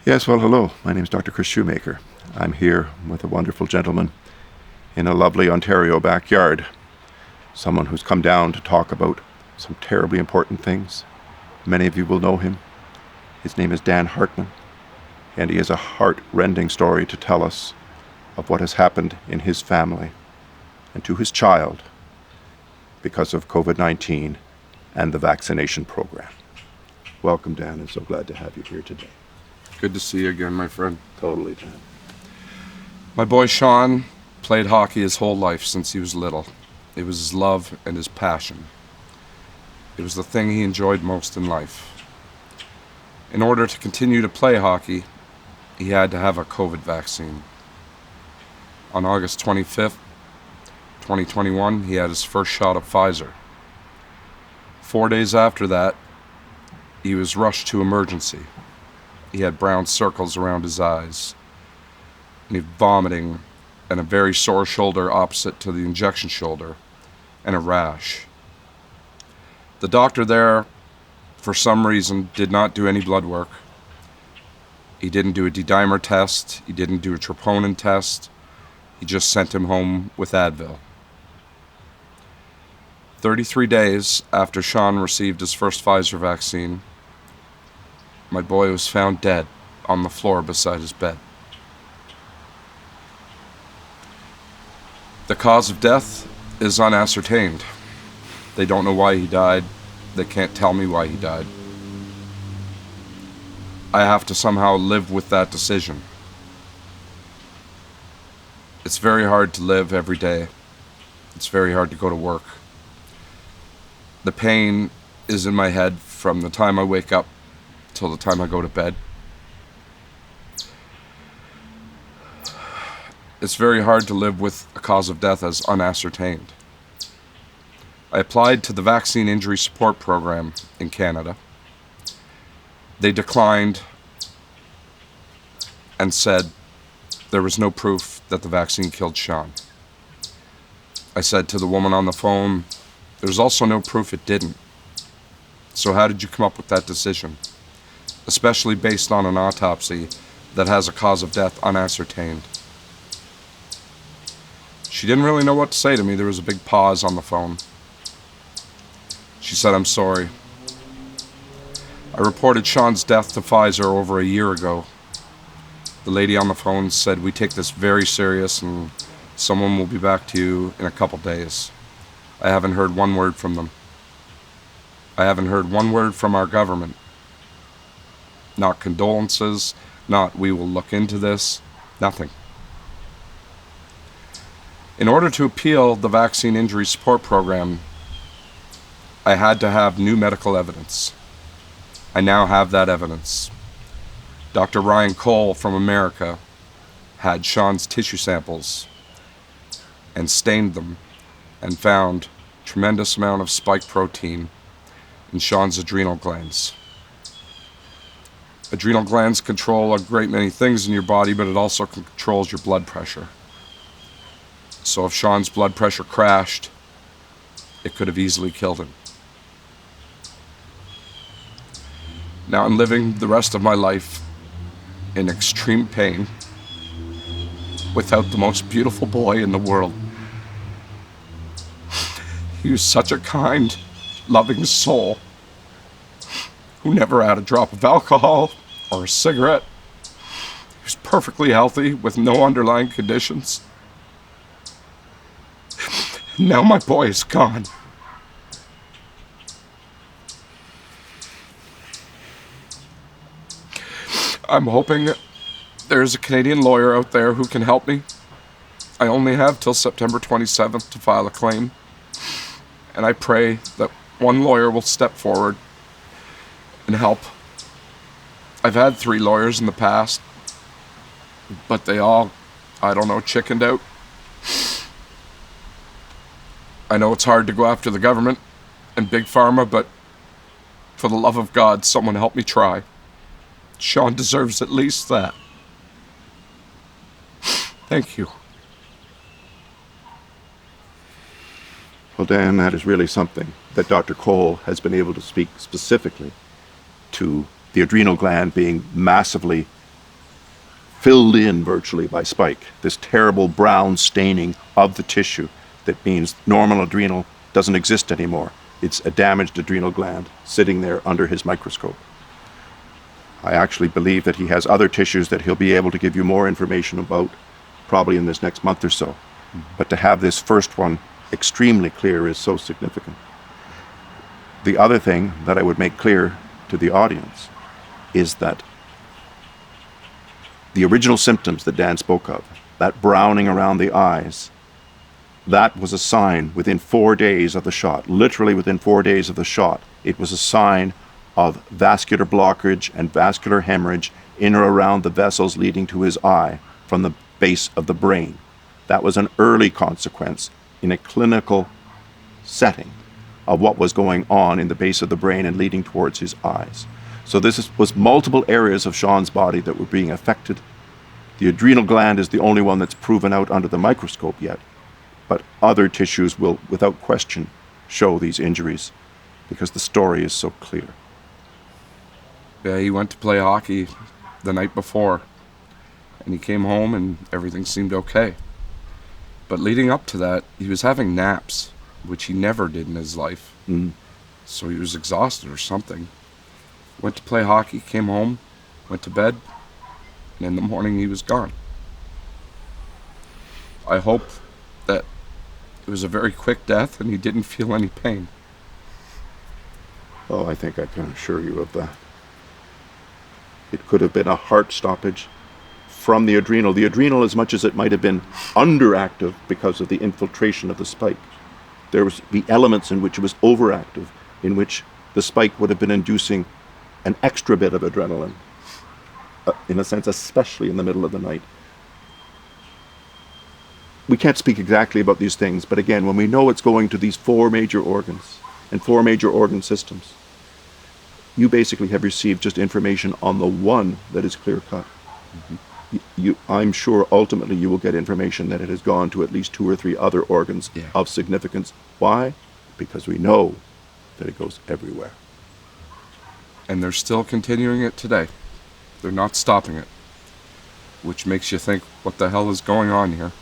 Yes, well, hello. My name is Dr. Chris Shoemaker. I'm here with a wonderful gentleman in a lovely Ontario backyard. Someone who's come down to talk about some terribly important things. Many of you will know him. His name is Dan Hartman, and he has a heart-rending story to tell us of what has happened in his family and to his child because of COVID-19 and the vaccination program. Welcome, Dan, and so glad to have you here today. Good to see you again, my friend. Totally, Dan. My boy Sean played hockey his whole life since he was little. It was his love and his passion. It was the thing he enjoyed most in life. In order to continue to play hockey, he had to have a COVID vaccine. On August 25th, 2021, he had his first shot of Pfizer. 4 days after that, he was rushed to emergency. He had brown circles around his eyes, and he was vomiting, and a very sore shoulder opposite to the injection shoulder, and a rash. The doctor there, for some reason, did not do any blood work. He didn't do a D-dimer test. He didn't do a troponin test. He just sent him home with Advil. 33 days after Sean received his first Pfizer vaccine, my boy was found dead on the floor beside his bed. The cause of death is unascertained. They don't know why he died. They can't tell me why he died. I have to somehow live with that decision. It's very hard to live every day. It's very hard to go to work. The pain is in my head from the time I wake up till the time I go to bed. It's very hard to live with a cause of death as unascertained. I applied to the Vaccine Injury Support Program in Canada. They declined and said there was no proof that the vaccine killed Sean. I said to the woman on the phone, there's also no proof it didn't. So how did you come up with that decision? Especially based on an autopsy that has a cause of death unascertained. She didn't really know what to say to me. There was a big pause on the phone. She said, I'm sorry. I reported Sean's death to Pfizer over a year ago. The lady on the phone said, we take this very serious and someone will be back to you in a couple days. I haven't heard one word from them. I haven't heard one word from our government. Not condolences, not we will look into this, nothing. In order to appeal the Vaccine Injury Support Program, I had to have new medical evidence. I now have that evidence. Dr. Ryan Cole from America had Sean's tissue samples and stained them and found a tremendous amount of spike protein in Sean's adrenal glands. Adrenal glands control a great many things in your body, but it also controls your blood pressure. So if Sean's blood pressure crashed, it could have easily killed him. Now I'm living the rest of my life in extreme pain without the most beautiful boy in the world. He was such a kind, loving soul who never had a drop of alcohol or a cigarette. He was perfectly healthy with no underlying conditions. Now my boy is gone. I'm hoping there's a Canadian lawyer out there who can help me. I only have till September 27th to file a claim. And I pray that one lawyer will step forward and help. I've had 3 lawyers in the past, but they all, chickened out. I know it's hard to go after the government and Big Pharma, but for the love of God, someone help me try. Sean deserves at least that. Thank you. Well, Dan, that is really something that Dr. Cole has been able to speak specifically to the adrenal gland being massively filled in virtually by spike, this terrible brown staining of the tissue that means normal adrenal doesn't exist anymore. It's a damaged adrenal gland sitting there under his microscope. I actually believe that he has other tissues that he'll be able to give you more information about probably in this next month or so. Mm-hmm. But to have this first one extremely clear is so significant. The other thing that I would make clear to the audience is that the original symptoms that Dan spoke of, that browning around the eyes, that was a sign within 4 days of the shot, literally within 4 days of the shot. It was a sign of vascular blockage and vascular hemorrhage in or around the vessels leading to his eye from the base of the brain. That was an early consequence in a clinical setting of what was going on in the base of the brain and leading towards his eyes. So was multiple areas of Sean's body that were being affected. The adrenal gland is the only one that's proven out under the microscope yet, but other tissues will, without question, show these injuries because the story is so clear. Yeah, he went to play hockey the night before, and he came home and everything seemed okay. But leading up to that, he was having naps, which he never did in his life. Mm. So he was exhausted or something. Went to play hockey, came home, went to bed, and in the morning he was gone. I hope that it was a very quick death and he didn't feel any pain. Oh, I think I can assure you of that. It could have been a heart stoppage from the adrenal. The adrenal, as much as it might have been underactive because of the infiltration of the spike, there was the elements in which it was overactive, in which the spike would have been inducing an extra bit of adrenaline, in a sense, especially in the middle of the night. We can't speak exactly about these things, but again, when we know it's going to these 4 major organs and 4 major organ systems, you basically have received just information on the one that is clear-cut. Mm-hmm. I'm sure ultimately you will get information that it has gone to at least 2 or 3 other organs of significance. Why? Because we know that it goes everywhere. And they're still continuing it today. They're not stopping it, which makes you think, what the hell is going on here?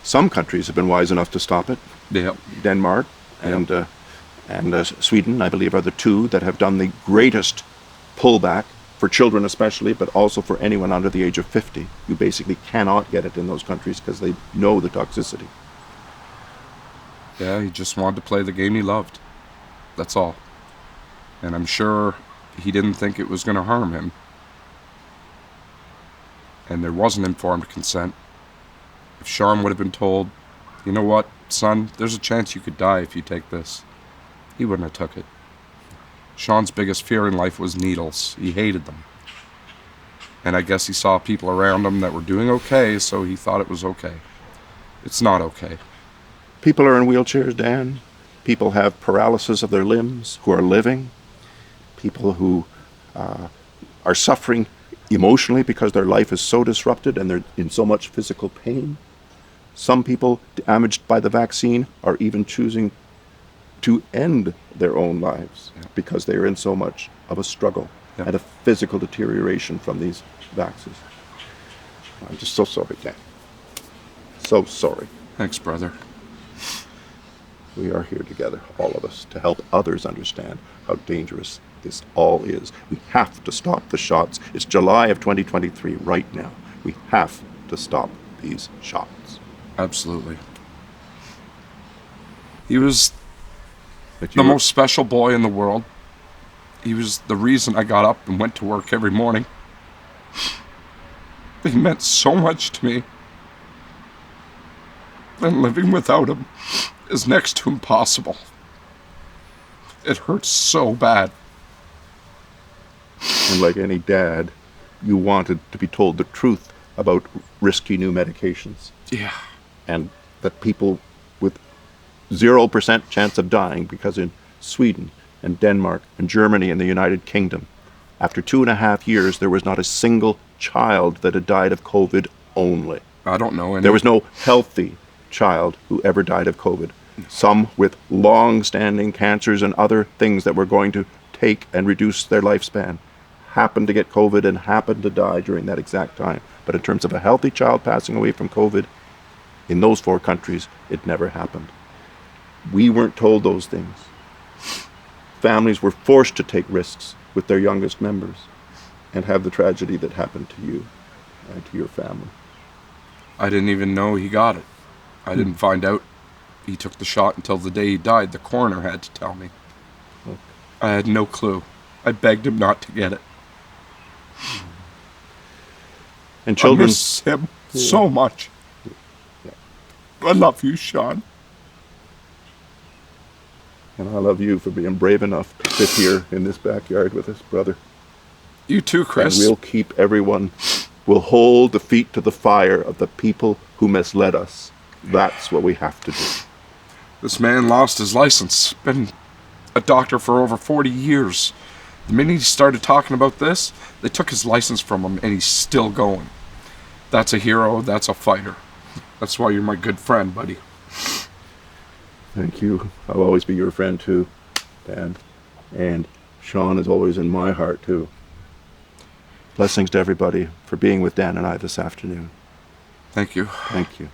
Some countries have been wise enough to stop it. Yep. Denmark and Sweden, I believe, are the 2 that have done the greatest pullback for children especially, but also for anyone under the age of 50. You basically cannot get it in those countries because they know the toxicity. Yeah, he just wanted to play the game he loved. That's all. And I'm sure he didn't think it was going to harm him. And there wasn't informed consent. If Sean would have been told, you know what, son, there's a chance you could die if you take this, he wouldn't have took it. Sean's biggest fear in life was needles. He hated them. And I guess he saw people around him that were doing okay, so he thought it was okay. It's not okay. People are in wheelchairs, Dan. People have paralysis of their limbs who are living. People who are suffering emotionally because their life is so disrupted and they're in so much physical pain. Some people damaged by the vaccine are even choosing to end their own lives because they are in so much of a struggle and a physical deterioration from these vaccines. I'm just so sorry, Dan. So sorry. Thanks, brother. We are here together, all of us, to help others understand how dangerous this all is. We have to stop the shots. It's July of 2023 right now. We have to stop these shots. Absolutely. He was the most special boy in the world. He was the reason I got up and went to work every morning. He meant so much to me. And living without him is next to impossible. It hurts so bad. And like any dad, you wanted to be told the truth about risky new medications. Yeah. And that people with 0% chance of dying, because in Sweden and Denmark and Germany and the United Kingdom, after 2.5 years, there was not a single child that had died of COVID only. I don't know any. There was no healthy child who ever died of COVID. Some with long-standing cancers and other things that were going to take and reduce their lifespan happened to get COVID and happened to die during that exact time. But in terms of a healthy child passing away from COVID, in those 4 countries, it never happened. We weren't told those things. Families were forced to take risks with their youngest members and have the tragedy that happened to you and to your family. I didn't even know he got it. I didn't find out he took the shot until the day he died. The coroner had to tell me. Okay. I had no clue. I begged him not to get it. And children... I miss him so much. I love you, Sean. And I love you for being brave enough to sit here in this backyard with us, brother. You too, Chris. And we'll keep everyone, we'll hold the feet to the fire of the people who misled us. That's what we have to do. This man lost his license. Been a doctor for over 40 years. The minute he started talking about this, they took his license from him, and he's still going. That's a hero. That's a fighter. That's why you're my good friend, buddy. Thank you. I'll always be your friend too, Dan. And Sean is always in my heart too. Blessings to everybody for being with Dan and I this afternoon. Thank you. Thank you.